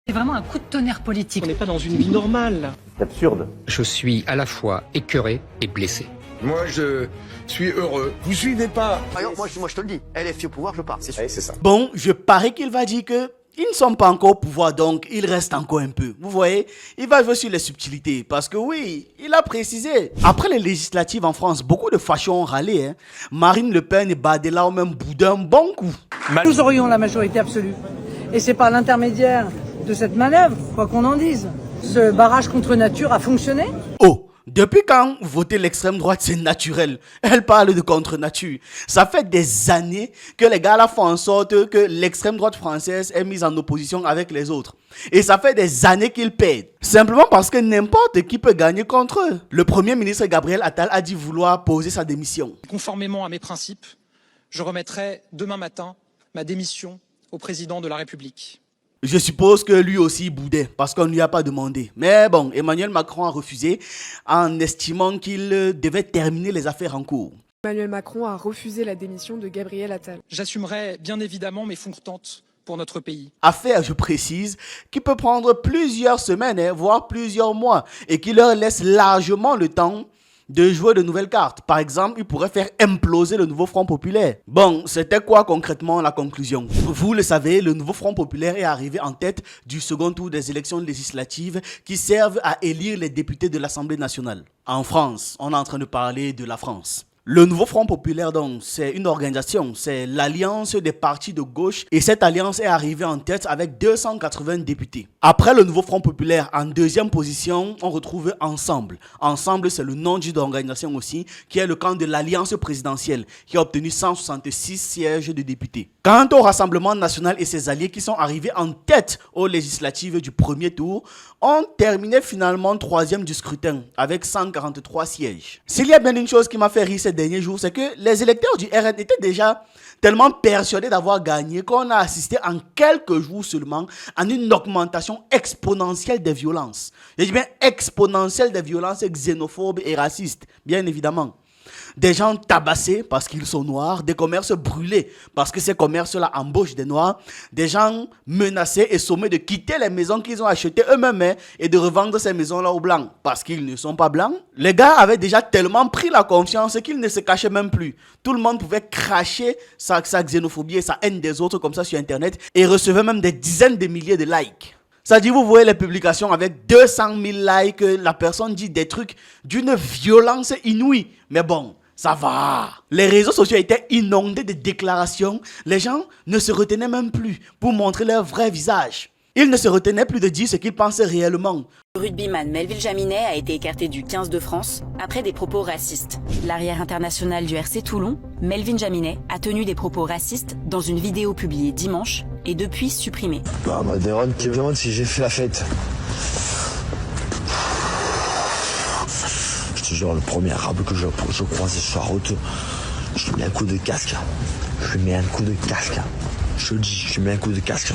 C'est vraiment un coup de tonnerre politique. On n'est pas dans une vie normale. C'est absurde. Je suis à la fois écœuré et blessé. Moi, je suis heureux. Vous suivez pas? Alors, moi, je te le dis, LFI au pouvoir, je pars, c'est sûr. Oui, c'est ça. Bon, je parie qu'il va dire que ils ne sont pas encore au pouvoir, donc il reste encore un peu. Vous voyez, il va jouer sur les subtilités, parce que oui, il a précisé. Après les législatives en France, beaucoup de fachos ont râlé. Marine Le Pen et Bardella ont même boudé un bon coup. Nous aurions la majorité absolue. Et c'est par l'intermédiaire de cette manœuvre, quoi qu'on en dise. Ce barrage contre nature a fonctionné. Oh, depuis quand voter l'extrême droite c'est naturel? Elle parle de contre-nature. Ça fait des années que les gars là font en sorte que l'extrême droite française est mise en opposition avec les autres. Et ça fait des années qu'ils pèdent. Simplement parce que n'importe qui peut gagner contre eux. Le premier ministre Gabriel Attal a dit vouloir poser sa démission. Conformément à mes principes, je remettrai demain matin ma démission au président de la République. Je suppose que lui aussi boudait parce qu'on ne lui a pas demandé. Mais bon, Emmanuel Macron a refusé en estimant qu'il devait terminer les affaires en cours. Emmanuel Macron a refusé la démission de Gabriel Attal. J'assumerai bien évidemment mes fonctions pour notre pays. Affaire, je précise, qui peut prendre plusieurs semaines, voire plusieurs mois, et qui leur laisse largement le temps de jouer de nouvelles cartes. Par exemple, il pourrait faire imploser le nouveau Front Populaire. Bon, c'était quoi concrètement la conclusion? Vous le savez, le nouveau Front Populaire est arrivé en tête du second tour des élections législatives qui servent à élire les députés de l'Assemblée nationale. En France, on est en train de parler de la France. Le nouveau Front Populaire, donc, c'est une organisation, c'est l'alliance des partis de gauche et cette alliance est arrivée en tête avec 280 députés. Après le nouveau Front Populaire, en deuxième position, on retrouve Ensemble. Ensemble, c'est le nom d'une organisation aussi, qui est le camp de l'alliance présidentielle, qui a obtenu 166 sièges de députés. Quant au Rassemblement national et ses alliés qui sont arrivés en tête aux législatives du premier tour, ont terminé finalement troisième du scrutin avec 143 sièges. S'il y a bien une chose qui m'a fait rire ces derniers jours, c'est que les électeurs du RN étaient déjà tellement persuadés d'avoir gagné qu'on a assisté en quelques jours seulement à une augmentation exponentielle des violences. Je dis bien exponentielle des violences xénophobes et racistes, bien évidemment. Des gens tabassés parce qu'ils sont noirs, des commerces brûlés parce que ces commerces-là embauchent des noirs, des gens menacés et sommés de quitter les maisons qu'ils ont achetées eux-mêmes et de revendre ces maisons-là aux blancs parce qu'ils ne sont pas blancs. Les gars avaient déjà tellement pris la confiance qu'ils ne se cachaient même plus. Tout le monde pouvait cracher sa xénophobie et sa haine des autres comme ça sur Internet et recevait même des dizaines de milliers de likes. Ça dit, vous voyez les publications avec 200 000 likes, la personne dit des trucs d'une violence inouïe. Mais bon, ça va. Les réseaux sociaux étaient inondés de déclarations. Les gens ne se retenaient même plus pour montrer leur vrai visage. Ils ne se retenaient plus de dire ce qu'ils pensaient réellement. Le rugbyman Melville Jaminet a été écarté du 15 de France après des propos racistes. L'arrière international du RC Toulon, Melvin Jaminet, a tenu des propos racistes dans une vidéo publiée dimanche et depuis supprimée. Deron qui me demande si j'ai fait la fête. Je te jure, le premier arabe que je croise sur la route, je lui mets un coup de casque. Je lui mets un coup de casque. Je te dis, je lui mets un coup de casque.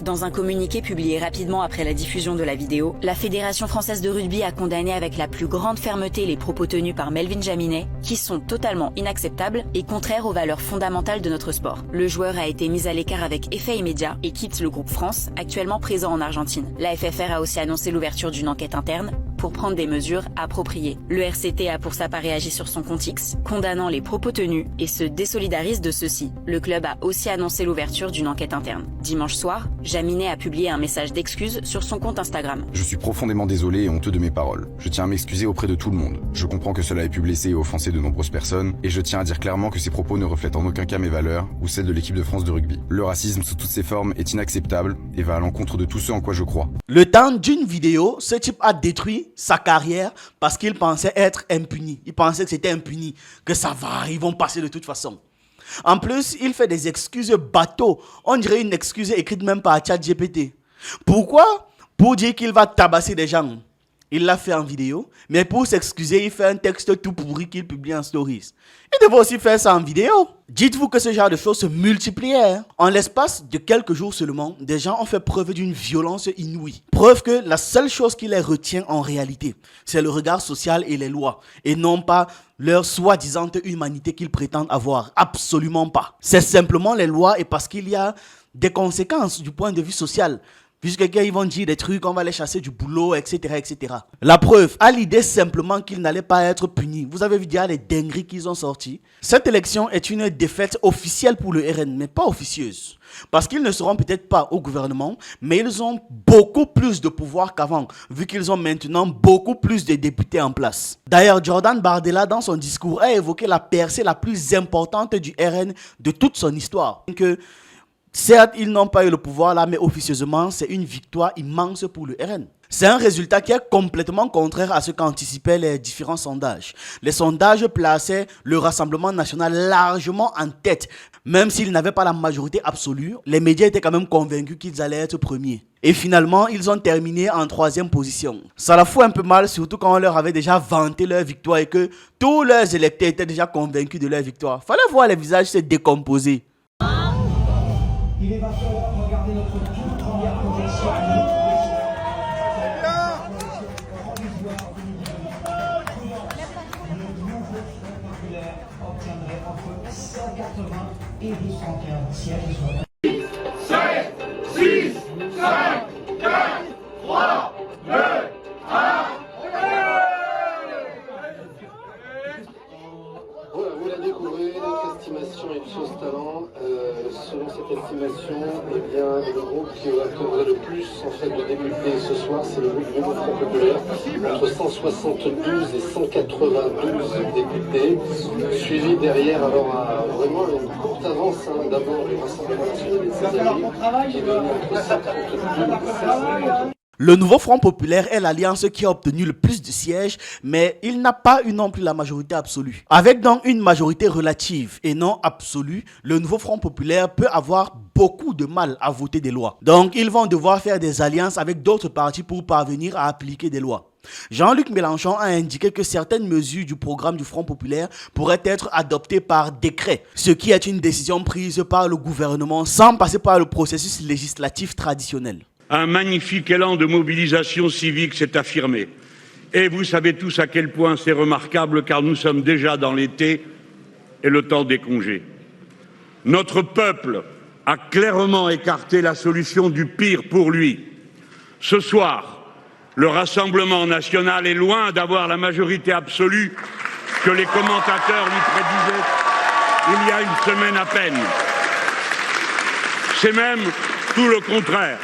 Dans un communiqué publié rapidement après la diffusion de la vidéo, la Fédération française de rugby a condamné avec la plus grande fermeté les propos tenus par Melvin Jaminet, qui sont totalement inacceptables et contraires aux valeurs fondamentales de notre sport. Le joueur a été mis à l'écart avec effet immédiat et quitte le groupe France, actuellement présent en Argentine. La FFR a aussi annoncé l'ouverture d'une enquête interne pour prendre des mesures appropriées. Le RCT a pour sa part réagi sur son compte X, condamnant les propos tenus et se désolidarise de ceux-ci. Le club a aussi annoncé l'ouverture d'une enquête interne. Dimanche soir, Jaminet a publié un message d'excuse sur son compte Instagram. Je suis profondément désolé et honteux de mes paroles. Je tiens à m'excuser auprès de tout le monde. Je comprends que cela ait pu blesser et offenser de nombreuses personnes, et je tiens à dire clairement que ces propos ne reflètent en aucun cas mes valeurs ou celles de l'équipe de France de rugby. Le racisme sous toutes ses formes est inacceptable et va à l'encontre de tout ce en quoi je crois. Le temps d'une vidéo, ce type a détruit sa carrière parce qu'il pensait être impuni. Il pensait que c'était impuni, que ça va, ils vont passer de toute façon. En plus, il fait des excuses bateaux. On dirait une excuse écrite même par ChatGPT. Pourquoi? Pour dire qu'il va tabasser des gens. Il l'a fait en vidéo, mais pour s'excuser, il fait un texte tout pourri qu'il publie en stories. Il devait aussi faire ça en vidéo. Dites-vous que ce genre de choses se multipliaient. En l'espace de quelques jours seulement, des gens ont fait preuve d'une violence inouïe. Preuve que la seule chose qui les retient en réalité, c'est le regard social et les lois, et non pas leur soi-disant humanité qu'ils prétendent avoir. Absolument pas. C'est simplement les lois et parce qu'il y a des conséquences du point de vue social. Puisque quelqu'un, ils vont dire des trucs, on va les chasser du boulot, etc., etc. La preuve, à l'idée simplement qu'ils n'allaient pas être punis. Vous avez vu déjà les dingueries qu'ils ont sorties. Cette élection est une défaite officielle pour le RN, mais pas officieuse. Parce qu'ils ne seront peut-être pas au gouvernement, mais ils ont beaucoup plus de pouvoir qu'avant, vu qu'ils ont maintenant beaucoup plus de députés en place. D'ailleurs, Jordan Bardella, dans son discours, a évoqué la percée la plus importante du RN de toute son histoire. Certes, ils n'ont pas eu le pouvoir là, mais officieusement, c'est une victoire immense pour le RN. C'est un résultat qui est complètement contraire à ce qu'anticipaient les différents sondages. Les sondages plaçaient le Rassemblement national largement en tête. Même s'ils n'avaient pas la majorité absolue, les médias étaient quand même convaincus qu'ils allaient être premiers. Et finalement, ils ont terminé en 3e position. Ça la fout un peu mal, surtout quand on leur avait déjà vanté leur victoire et que tous leurs électeurs étaient déjà convaincus de leur victoire. Fallait voir les visages se décomposer. Il va falloir regarder notre toute première projection. Obtiendrait entre 180 et 215 sièges. 7, 6, 5, 4, 3, 2, 1. Voilà, vous la découvrez, notre estimation Ipsos Talent. Selon cette estimation, eh bien, le groupe qui obtiendrait le plus en fait de députés ce soir, c'est le groupe du Nouveau Front Populaire, entre 172 et 192 députés, suivi derrière alors vraiment une courte avance, d'abord du Rassemblement national et de ses alliés, qui donne entre 132 et 150. Le Nouveau Front Populaire est l'alliance qui a obtenu le plus de sièges, mais il n'a pas eu non plus la majorité absolue. Avec donc une majorité relative et non absolue, le Nouveau Front Populaire peut avoir beaucoup de mal à voter des lois. Donc ils vont devoir faire des alliances avec d'autres partis pour parvenir à appliquer des lois. Jean-Luc Mélenchon a indiqué que certaines mesures du programme du Front Populaire pourraient être adoptées par décret, ce qui est une décision prise par le gouvernement sans passer par le processus législatif traditionnel. Un magnifique élan de mobilisation civique s'est affirmé. Et vous savez tous à quel point c'est remarquable, car nous sommes déjà dans l'été et le temps des congés. Notre peuple a clairement écarté la solution du pire pour lui. Ce soir, le Rassemblement national est loin d'avoir la majorité absolue que les commentateurs lui prédisaient il y a une semaine à peine. C'est même tout le contraire.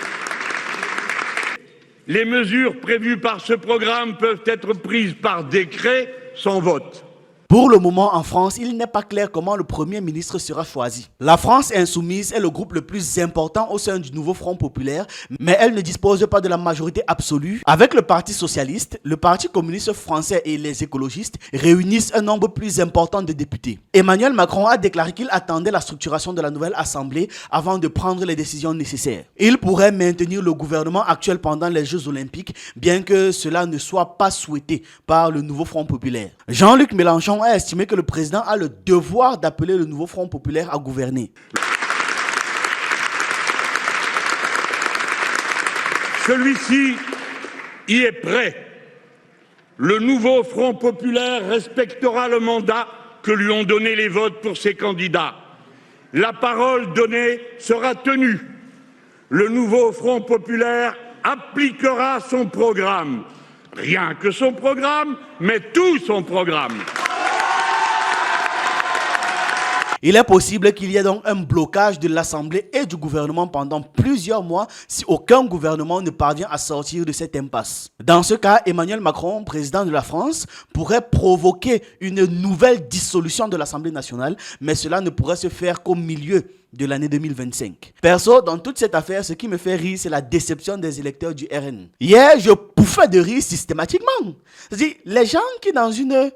Les mesures prévues par ce programme peuvent être prises par décret sans vote. Pour le moment, en France, il n'est pas clair comment le Premier ministre sera choisi. La France insoumise est le groupe le plus important au sein du Nouveau Front Populaire, mais elle ne dispose pas de la majorité absolue. Avec le Parti Socialiste, le Parti Communiste Français et les écologistes réunissent un nombre plus important de députés. Emmanuel Macron a déclaré qu'il attendait la structuration de la nouvelle Assemblée avant de prendre les décisions nécessaires. Il pourrait maintenir le gouvernement actuel pendant les Jeux Olympiques, bien que cela ne soit pas souhaité par le Nouveau Front Populaire. Jean-Luc Mélenchon a estimé que le président a le devoir d'appeler le Nouveau Front Populaire à gouverner. Celui-ci y est prêt. Le Nouveau Front Populaire respectera le mandat que lui ont donné les votes pour ses candidats. La parole donnée sera tenue. Le Nouveau Front Populaire appliquera son programme. Rien que son programme, mais tout son programme. Il est possible qu'il y ait donc un blocage de l'Assemblée et du gouvernement pendant plusieurs mois si aucun gouvernement ne parvient à sortir de cette impasse. Dans ce cas, Emmanuel Macron, président de la France, pourrait provoquer une nouvelle dissolution de l'Assemblée nationale, mais cela ne pourrait se faire qu'au milieu de l'année 2025. Perso, dans toute cette affaire, ce qui me fait rire, c'est la déception des électeurs du RN. Hier, je pouffais de rire systématiquement. C'est-à-dire, les gens qui, dans une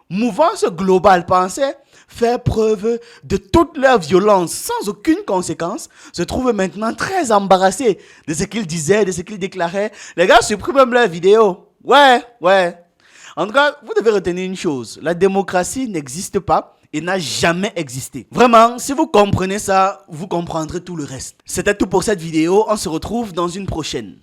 mouvance globale, pensaient faire preuve de toute leur violence sans aucune conséquence, se trouvent maintenant très embarrassés de ce qu'ils disaient, de ce qu'ils déclaraient. Les gars suppriment même leurs vidéos. Ouais. En tout cas, vous devez retenir une chose. La démocratie n'existe pas et n'a jamais existé. Vraiment, si vous comprenez ça, vous comprendrez tout le reste. C'était tout pour cette vidéo. On se retrouve dans une prochaine.